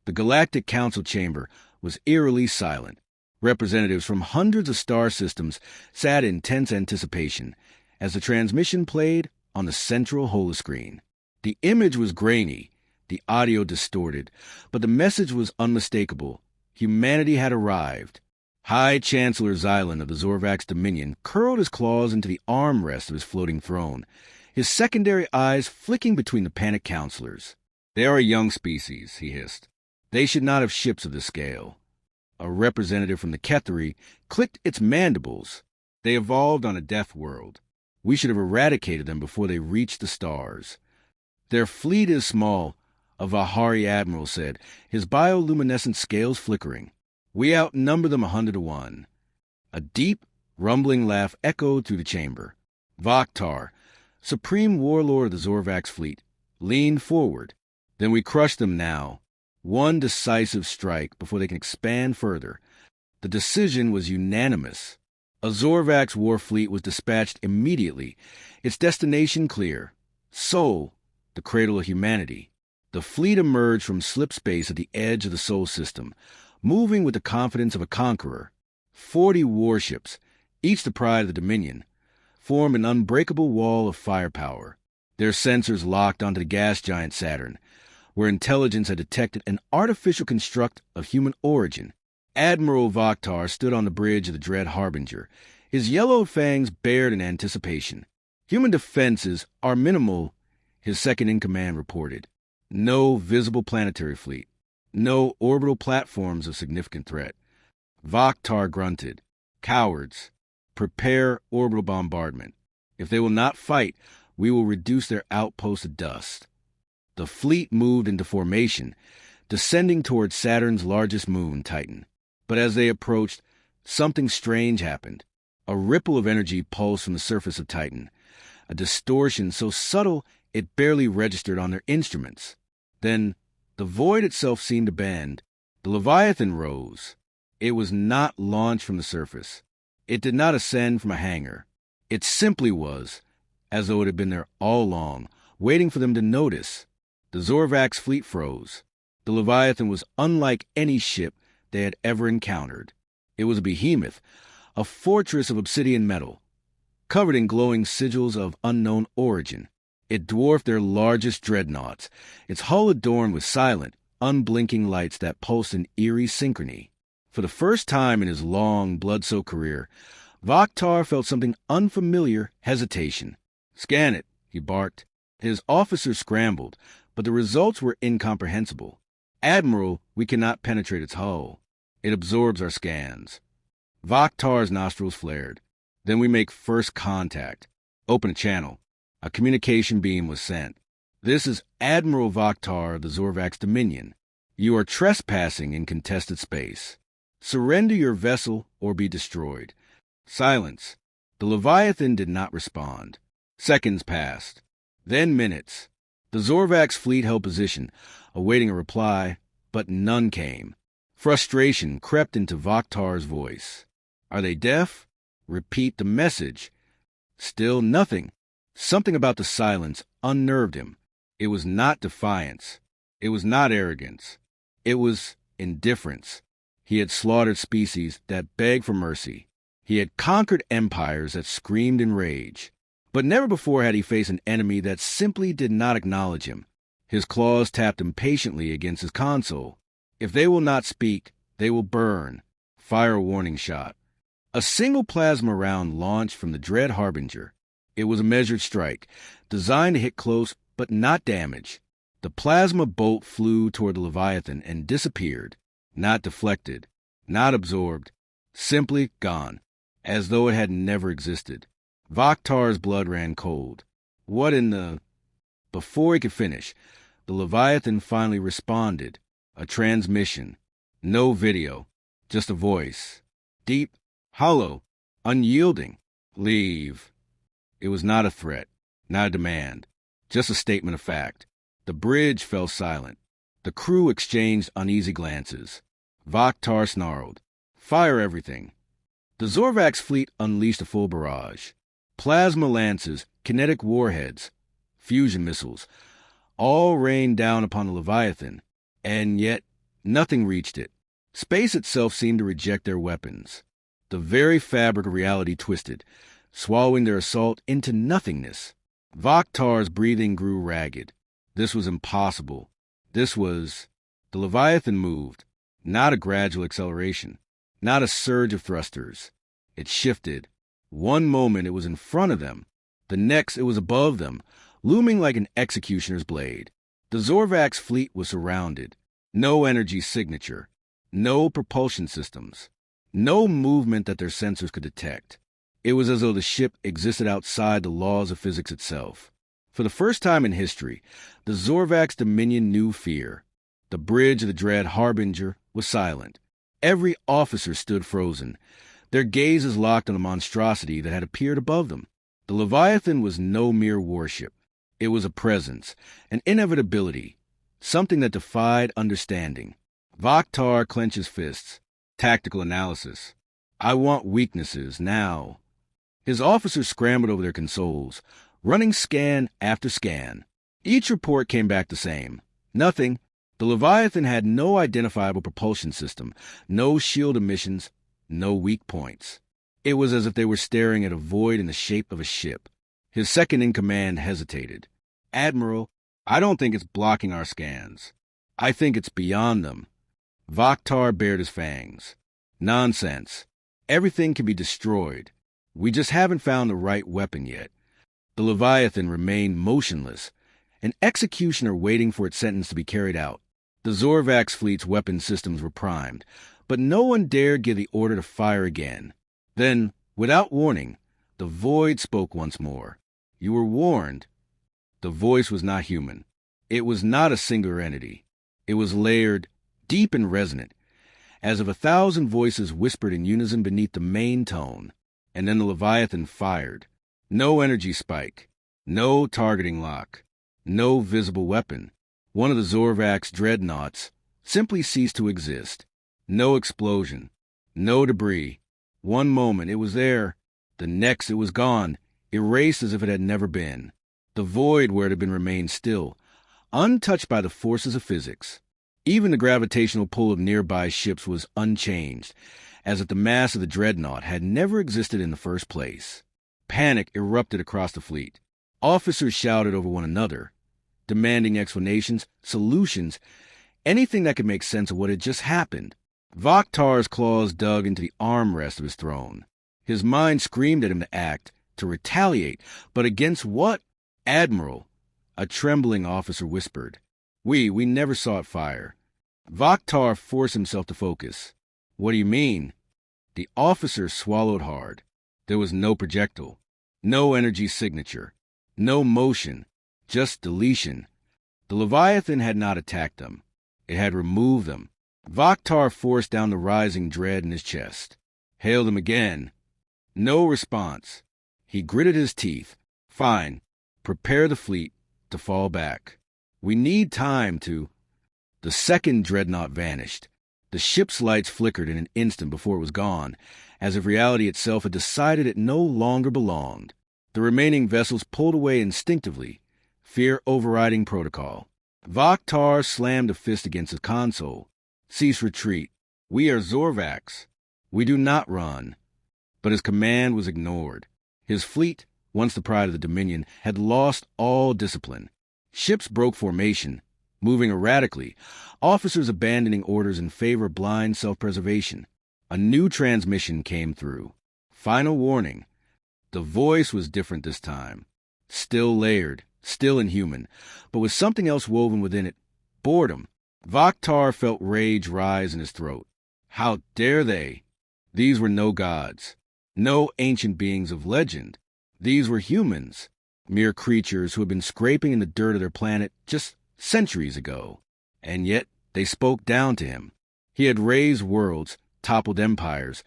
The Galactic Council chamber was eerily silent. Representatives from hundreds of star systems sat in tense anticipation as the transmission played on the central holoscreen. The image was grainy, the audio distorted, but the message was unmistakable. Humanity had arrived. High Chancellor Xylan of the Zorvax Dominion curled his claws into the armrest of his floating throne, his secondary eyes flicking between the panicked counselors. "They are a young species," he hissed. "They should not have ships of this scale." A representative from the Ketheri clicked its mandibles. "They evolved on a death world. We should have eradicated them before they reached the stars." "Their fleet is small," a Vahari admiral said, his bioluminescent scales flickering. "We outnumber them 100 to 1. A deep, rumbling laugh echoed through the chamber. Vaktar, supreme warlord of the Zorvax fleet, leaned forward. "Then we crush them now. One decisive strike before they can expand further." The decision was unanimous. A Zorvax war fleet was dispatched immediately, its destination clear. Sol, the cradle of humanity. The fleet emerged from slip space at the edge of the Sol system, moving with the confidence of a conqueror. 40 warships, each the pride of the Dominion, formed an unbreakable wall of firepower. Their sensors locked onto the gas giant Saturn, where intelligence had detected an artificial construct of human origin. Admiral Vaktar stood on the bridge of the Dread Harbinger, his yellow fangs bared in anticipation. "Human defenses are minimal," his second-in-command reported. "No visible planetary fleet. No orbital platforms of significant threat." Vaktar grunted. "Cowards. Prepare orbital bombardment. If they will not fight, we will reduce their outpost to dust." The fleet moved into formation, descending toward Saturn's largest moon, Titan. But as they approached, something strange happened. A ripple of energy pulsed from the surface of Titan, a distortion so subtle it barely registered on their instruments. Then the void itself seemed to bend. The Leviathan rose. It was not launched from the surface. It did not ascend from a hangar. It simply was, as though it had been there all along, waiting for them to notice. The Zorvax fleet froze. The Leviathan was unlike any ship they had ever encountered. It was a behemoth, a fortress of obsidian metal, covered in glowing sigils of unknown origin. It dwarfed their largest dreadnoughts, its hull adorned with silent, unblinking lights that pulsed in eerie synchrony. For the first time in his long, blood-soaked career, Vaktar felt something unfamiliar: hesitation. "Scan it," he barked. His officers scrambled, but the results were incomprehensible. "Admiral, we cannot penetrate its hull. It absorbs our scans." Vaktar's nostrils flared. "Then we make first contact. Open a channel." A communication beam was sent. "This is Admiral Vaktar of the Zorvax Dominion. You are trespassing in contested space. Surrender your vessel or be destroyed." Silence. The Leviathan did not respond. Seconds passed. Then minutes. The Zorvax fleet held position, awaiting a reply, but none came. Frustration crept into Vaktar's voice. "Are they deaf? Repeat the message." Still nothing. Something about the silence unnerved him. It was not defiance. It was not arrogance. It was indifference. He had slaughtered species that begged for mercy. He had conquered empires that screamed in rage. But never before had he faced an enemy that simply did not acknowledge him. His claws tapped impatiently against his console. "If they will not speak, they will burn." Fire a warning shot. A single plasma round launched from the Dread Harbinger. It was a measured strike, designed to hit close but not damage. The plasma bolt flew toward the Leviathan and disappeared, not deflected, not absorbed, simply gone, as though it had never existed. Vaktar's blood ran cold. What in the... Before he could finish, the Leviathan finally responded. A transmission. No video, just a voice. Deep, hollow, unyielding. "Leave." It was not a threat, not a demand, just a statement of fact. The bridge fell silent. The crew exchanged uneasy glances. Vaktar snarled, "Fire everything." The Zorvax fleet unleashed a full barrage. Plasma lances, kinetic warheads, fusion missiles, all rained down upon the Leviathan, and yet Nothing reached it. Space itself seemed to reject their weapons. The very fabric of reality twisted, swallowing their assault into nothingness. Vaktar's breathing grew ragged. This was impossible. The Leviathan moved, not a gradual acceleration, not a surge of thrusters. It shifted. One moment it was in front of them. The next it was above them, looming like an executioner's blade. The Zorvak's fleet was surrounded. No energy signature. No propulsion systems. No movement that their sensors could detect. It was as though the ship existed outside the laws of physics itself. For the first time in history, the Zorvak's dominion knew fear. The bridge of the dread Harbinger was silent. Every officer stood frozen, their gazes locked on the monstrosity that had appeared above them. The Leviathan was no mere warship. It was a presence, an inevitability, something that defied understanding. Vaktar clenched his fists. Tactical analysis. I want weaknesses, now. His officers scrambled over their consoles, running scan after scan. Each report came back the same. Nothing. The Leviathan had no identifiable propulsion system, no shield emissions, no weak points. It was as if they were staring at a void in the shape of a ship. His second-in-command hesitated. Admiral, I don't think it's blocking our scans. I think it's beyond them. Vaktar bared his fangs. Nonsense. Everything can be destroyed. We just haven't found the right weapon yet. The Leviathan remained motionless, an executioner waiting for its sentence to be carried out. The Zorvak's fleet's weapon systems were primed, but no one dared give the order to fire again. Then, without warning, the void spoke once more. You were warned. The voice was not human. It was not a singular entity. It was layered, deep and resonant, as if 1,000 voices whispered in unison beneath the main tone. And then the Leviathan fired. No energy spike. No targeting lock. No visible weapon. One of the Zorvak's Dreadnoughts simply ceased to exist. No explosion. No debris. One moment it was there. The next it was gone, erased as if it had never been. The void where it had been remained still, untouched by the forces of physics. Even the gravitational pull of nearby ships was unchanged, as if the mass of the Dreadnought had never existed in the first place. Panic erupted across the fleet. Officers shouted over one another, demanding explanations, solutions, anything that could make sense of what had just happened. Vaktar's claws dug into the armrest of his throne. His mind screamed at him to act, to retaliate, but against what? Admiral, a trembling officer whispered. We never saw it fire. Vaktar forced himself to focus. What do you mean? The officer swallowed hard. There was no projectile, no energy signature, no motion, just deletion. The Leviathan had not attacked them. It had removed them. Vaktar forced down the rising dread in his chest. Hailed him again. No response. He gritted his teeth. Fine. Prepare the fleet to fall back. We need time to... The second Dreadnought vanished. The ship's lights flickered in an instant before it was gone, as if reality itself had decided it no longer belonged. The remaining vessels pulled away instinctively, fear overriding protocol. Vaktar slammed a fist against the console. Cease retreat. We are Zorvaks. We do not run. But his command was ignored. His fleet, once the pride of the Dominion, had lost all discipline. Ships broke formation, moving erratically, officers abandoning orders in favor of blind self-preservation. A new transmission came through. Final warning. The voice was different this time. Still layered, still inhuman, but with something else woven within it. Boredom. Vaktar felt rage rise in his throat. How dare they? These were no gods, no ancient beings of legend. These were humans, mere creatures who had been scraping in the dirt of their planet just centuries ago. And yet they spoke down to him. He had raised worlds, toppled empires,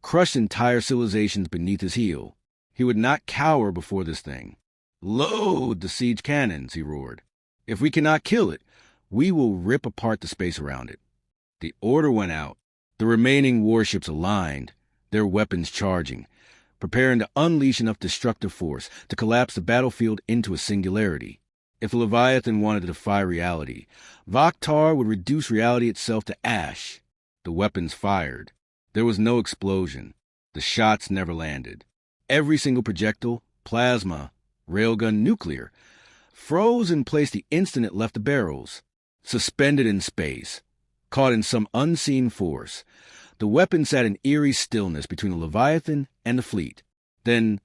crushed entire civilizations beneath his heel. He would not cower before this thing. Load the siege cannons, he roared. If we cannot kill it, we will rip apart the space around it. The order went out. The remaining warships aligned, their weapons charging, preparing to unleash enough destructive force to collapse the battlefield into a singularity. If the Leviathan wanted to defy reality, Vaktar would reduce reality itself to ash. The weapons fired. There was no explosion. The shots never landed. Every single projectile, plasma, railgun, nuclear, froze in place the instant it left the barrels. Suspended in space, caught in some unseen force, the weapon sat in eerie stillness between the Leviathan and the fleet. Then,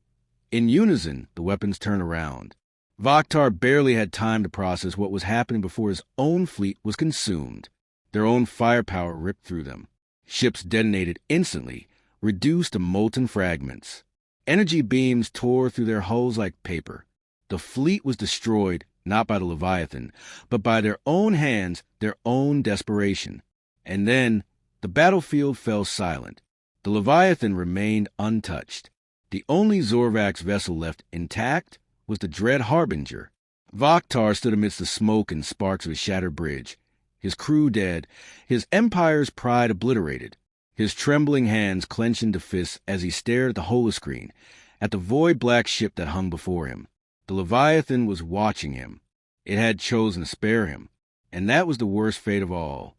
in unison, the weapons turned around. Vaktar barely had time to process what was happening before his own fleet was consumed. Their own firepower ripped through them. Ships detonated instantly, reduced to molten fragments. Energy beams tore through their hulls like paper. The fleet was destroyed, not by the Leviathan, but by their own hands, their own desperation. And then, the battlefield fell silent. The Leviathan remained untouched. The only Zorvax vessel left intact was the Dread Harbinger. Vaktar stood amidst the smoke and sparks of his shattered bridge, his crew dead, his empire's pride obliterated, his trembling hands clenched into fists as he stared at the holoscreen, at the void-black ship that hung before him. The Leviathan was watching him. It had chosen to spare him, and that was the worst fate of all.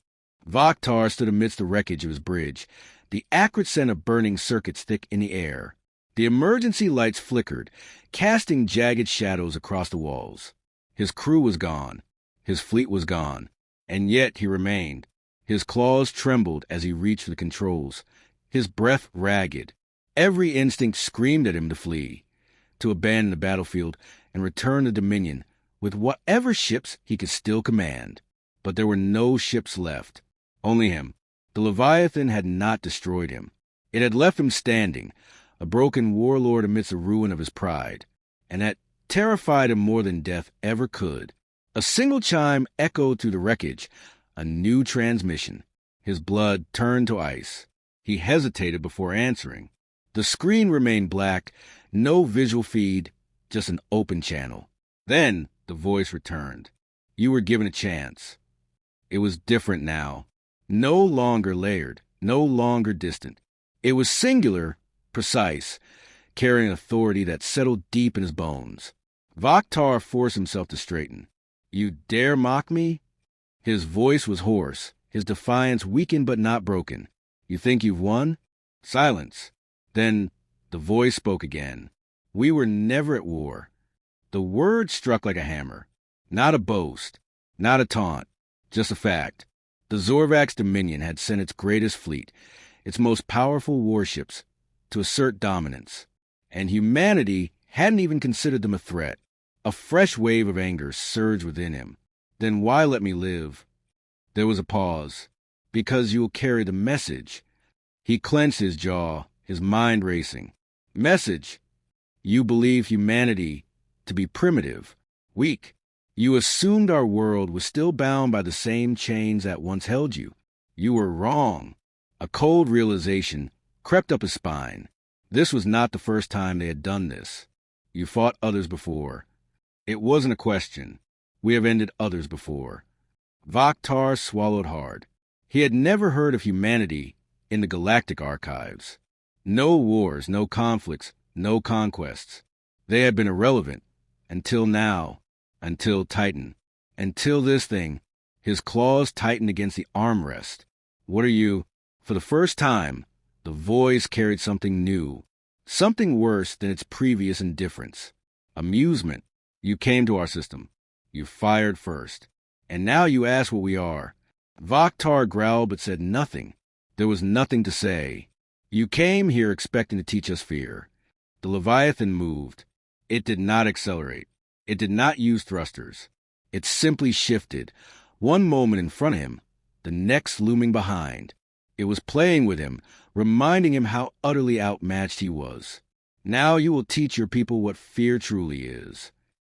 Vaktar stood amidst the wreckage of his bridge, the acrid scent of burning circuits thick in the air. The emergency lights flickered, casting jagged shadows across the walls. His crew was gone. His fleet was gone. And yet he remained. His claws trembled as he reached for the controls, his breath ragged. Every instinct screamed at him to flee, to abandon the battlefield and return to Dominion with whatever ships he could still command. But there were no ships left. Only him. The Leviathan had not destroyed him. It had left him standing, a broken warlord amidst the ruin of his pride, and that terrified him more than death ever could. A single chime echoed through the wreckage, a new transmission. His blood turned to ice. He hesitated before answering. The screen remained black, no visual feed, just an open channel. Then the voice returned. You were given a chance. It was different now. No longer layered, no longer distant. It was singular, precise, carrying authority that settled deep in his bones. Vaktar forced himself to straighten. You dare mock me? His voice was hoarse, his defiance weakened but not broken. You think you've won? Silence. Then the voice spoke again. We were never at war. The word struck like a hammer. Not a boast, not a taunt, just a fact. The Zorvax Dominion had sent its greatest fleet, its most powerful warships, to assert dominance. And humanity hadn't even considered them a threat. A fresh wave of anger surged within him. Then why let me live? There was a pause. Because you will carry the message. He clenched his jaw, his mind racing. Message. You believe humanity to be primitive, weak. You assumed our world was still bound by the same chains that once held you. You were wrong. A cold realization crept up his spine. This was not the first time they had done this. You fought others before. It wasn't a question. We have ended others before. Vaktar swallowed hard. He had never heard of humanity in the galactic archives. No wars, no conflicts, no conquests. They had been irrelevant. Until now. Until Titan. Until this thing. His claws tightened against the armrest. What are you? For the first time, the voice carried something new. Something worse than its previous indifference. Amusement. You came to our system. You fired first. And now you ask what we are. Vaktar growled but said nothing. There was nothing to say. You came here expecting to teach us fear. The Leviathan moved. It did not accelerate. It did not use thrusters. It simply shifted, one moment in front of him, the next looming behind. It was playing with him, reminding him how utterly outmatched he was. Now you will teach your people what fear truly is.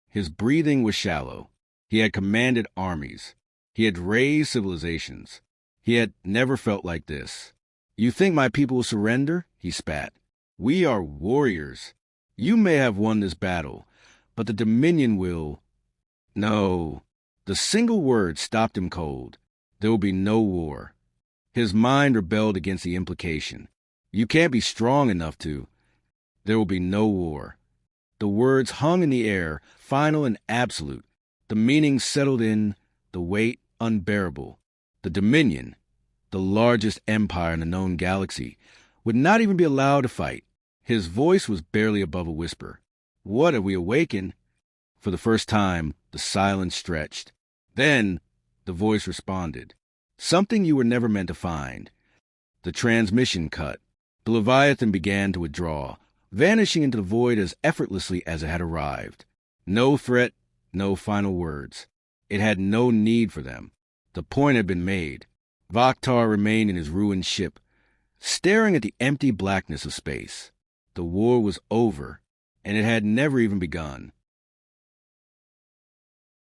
His breathing was shallow. He had commanded armies. He had raised civilizations. He had never felt like this. You think my people will surrender? He spat. We are warriors. You may have won this battle, but the Dominion will. No. The single word stopped him cold. There will be no war. His mind rebelled against the implication. You can't be strong enough to. There will be no war. The words hung in the air, final and absolute, The meaning settled in, the weight unbearable. The Dominion, the largest empire in the known galaxy, would not even be allowed to fight. His voice was barely above a whisper. What have we awakened? For the first time, the silence stretched. Then, the voice responded. Something you were never meant to find. The transmission cut. The Leviathan began to withdraw, vanishing into the void as effortlessly as it had arrived. No threat, no final words. It had no need for them. The point had been made. Vaktar remained in his ruined ship, staring at the empty blackness of space. The war was over, and it had never even begun.